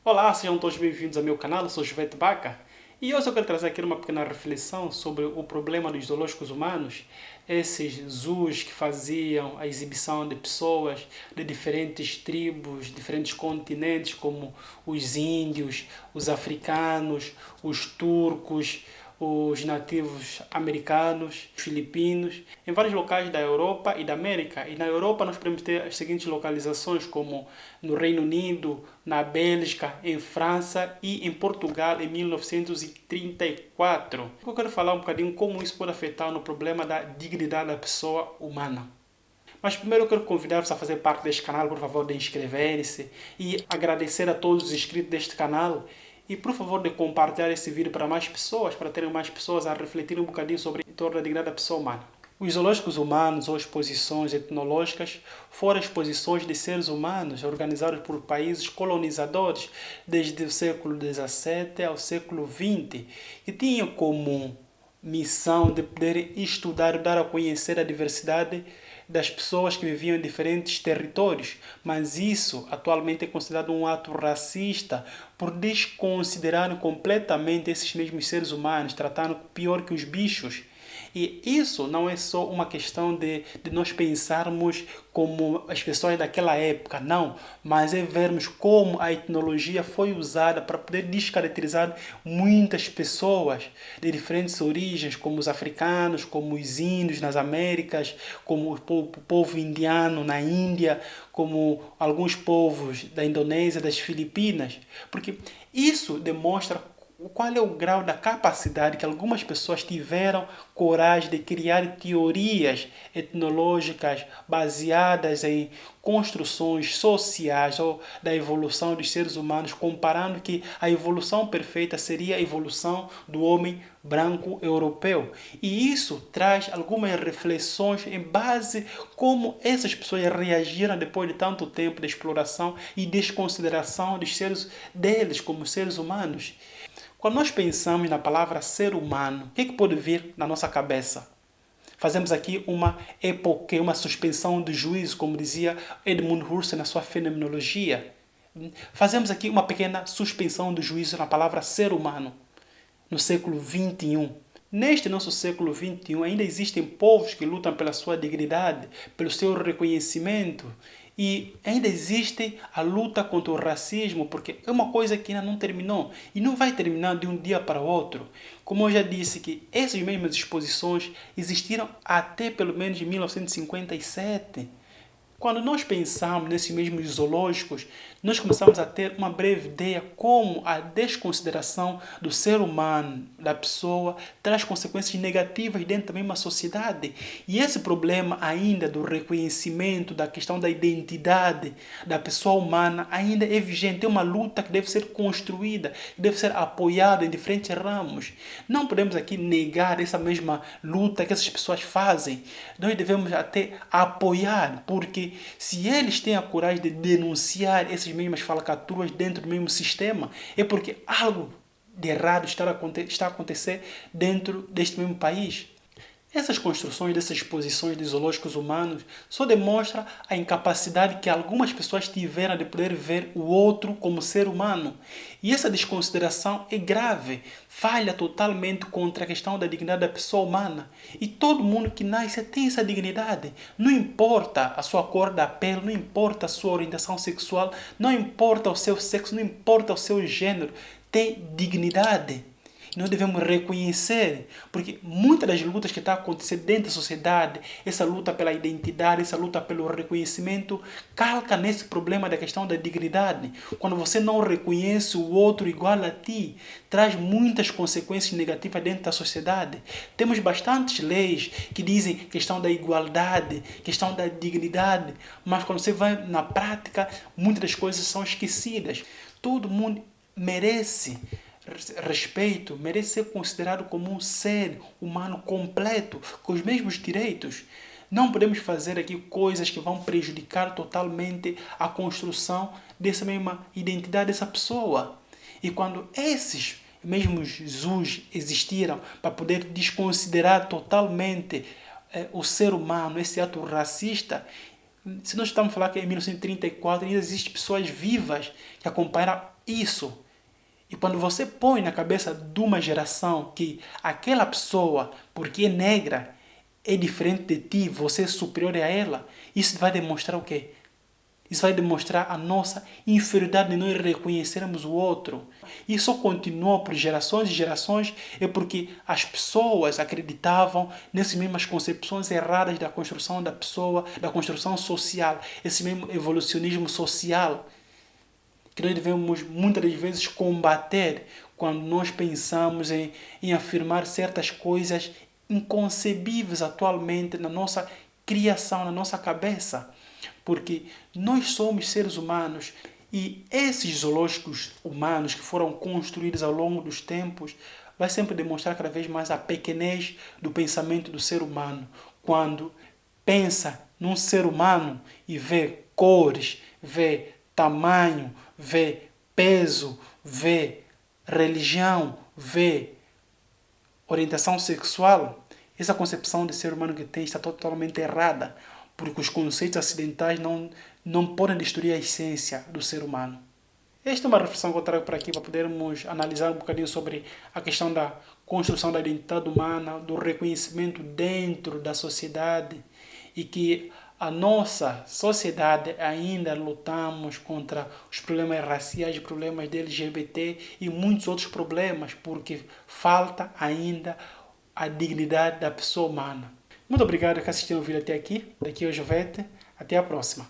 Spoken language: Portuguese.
Olá, sejam todos bem-vindos ao meu canal, eu sou Jovete Baca e hoje eu quero trazer aqui uma pequena reflexão sobre o problema dos zoológicos humanos, esses zoos que faziam a exibição de pessoas de diferentes tribos, diferentes continentes, como os índios, os africanos, os turcos, os nativos americanos, filipinos, em vários locais da Europa e da América. E na Europa nós podemos ter as seguintes localizações, como no Reino Unido, na Bélgica, em França e em Portugal em 1934. Eu quero falar um bocadinho como isso pode afetar no problema da dignidade da pessoa humana. Mas primeiro eu quero convidar-vos a fazer parte deste canal, por favor, de inscrever-se e agradecer a todos os inscritos deste canal. E por favor de compartilhar esse vídeo para mais pessoas, para terem mais pessoas a refletir um bocadinho sobre em torno da dignidade da pessoa humana. Os zoológicos humanos ou exposições etnológicas foram exposições de seres humanos organizados por países colonizadores desde o século XVII ao século XX, que tinham como missão de poder estudar e dar a conhecer a diversidade das pessoas que viviam em diferentes territórios, mas isso atualmente é considerado um ato racista por desconsiderar completamente esses mesmos seres humanos, tratando pior que os bichos. E isso não é só uma questão de nós pensarmos como as pessoas daquela época, não, mas é vermos como a etnologia foi usada para poder descaracterizar muitas pessoas de diferentes origens, como os africanos, como os índios nas Américas, como o povo indiano na Índia, como alguns povos da Indonésia, das Filipinas, porque isso demonstra qual é o grau da capacidade que algumas pessoas tiveram coragem de criar teorias etnológicas baseadas em construções sociais ou da evolução dos seres humanos, comparando que a evolução perfeita seria a evolução do homem branco europeu. E isso traz algumas reflexões em base como essas pessoas reagiram depois de tanto tempo de exploração e desconsideração dos seres deles como seres humanos. Quando nós pensamos na palavra ser humano, o que pode vir na nossa cabeça? Fazemos aqui uma época, uma suspensão de juízo, como dizia Edmund Husserl na sua fenomenologia. Fazemos aqui uma pequena suspensão de juízo na palavra ser humano, no século XXI. Neste nosso século XXI ainda existem povos que lutam pela sua dignidade, pelo seu reconhecimento. E ainda existe a luta contra o racismo, porque é uma coisa que ainda não terminou e não vai terminar de um dia para o outro. Como eu já disse, que essas mesmas exposições existiram até pelo menos 1957. Quando nós pensamos nesses mesmos zoológicos, nós começamos a ter uma breve ideia como a desconsideração do ser humano, da pessoa, traz consequências negativas dentro da mesma sociedade. E esse problema ainda do reconhecimento, da questão da identidade da pessoa humana ainda é vigente. É uma luta que deve ser construída, que deve ser apoiada em diferentes ramos. Não podemos aqui negar essa mesma luta que essas pessoas fazem. Nós devemos até apoiar, porque se eles têm a coragem de denunciar essas mesmas falcatruas dentro do mesmo sistema, é porque algo de errado está a acontecer dentro deste mesmo país. Essas construções dessas exposições de zoológicos humanos só demonstram a incapacidade que algumas pessoas tiveram de poder ver o outro como ser humano. E essa desconsideração é grave, falha totalmente contra a questão da dignidade da pessoa humana. E todo mundo que nasce tem essa dignidade. Não importa a sua cor da pele, não importa a sua orientação sexual, não importa o seu sexo, não importa o seu gênero, tem dignidade. Nós devemos reconhecer, porque muitas das lutas que estão acontecendo dentro da sociedade, essa luta pela identidade, essa luta pelo reconhecimento, calca nesse problema da questão da dignidade. Quando você não reconhece o outro igual a ti, traz muitas consequências negativas dentro da sociedade. Temos bastantes leis que dizem questão da igualdade, questão da dignidade, mas quando você vai na prática, muitas das coisas são esquecidas. Todo mundo merece respeito, merece ser considerado como um ser humano completo, com os mesmos direitos. Não podemos fazer aqui coisas que vão prejudicar totalmente a construção dessa mesma identidade dessa pessoa. E quando esses mesmos zoos existiram para poder desconsiderar totalmente o ser humano, esse ato racista, se nós estamos a falar que em 1934 ainda existem pessoas vivas que acompanharam isso. E quando você põe na cabeça de uma geração que aquela pessoa, porque é negra, é diferente de ti, você é superior a ela, isso vai demonstrar o quê? Isso vai demonstrar a nossa inferioridade de nós reconhecermos o outro. E isso continuou por gerações e gerações, é porque as pessoas acreditavam nessas mesmas concepções erradas da construção da pessoa, da construção social, esse mesmo evolucionismo social que nós devemos muitas das vezes combater quando nós pensamos em afirmar certas coisas inconcebíveis atualmente na nossa criação, na nossa cabeça. Porque nós somos seres humanos e esses zoológicos humanos que foram construídos ao longo dos tempos vai sempre demonstrar cada vez mais a pequenez do pensamento do ser humano. Quando pensa num ser humano e vê cores, vê tamanho, vê peso, vê religião, vê orientação sexual, essa concepção de ser humano que tem está totalmente errada, porque os conceitos ocidentais não podem destruir a essência do ser humano. Esta é uma reflexão que eu trago para aqui para podermos analisar um bocadinho sobre a questão da construção da identidade humana, do reconhecimento dentro da sociedade e que a nossa sociedade ainda lutamos contra os problemas raciais, problemas de LGBT e muitos outros problemas, porque falta ainda a dignidade da pessoa humana. Muito obrigado por assistir o vídeo até aqui. Daqui é o Jovete. Até a próxima.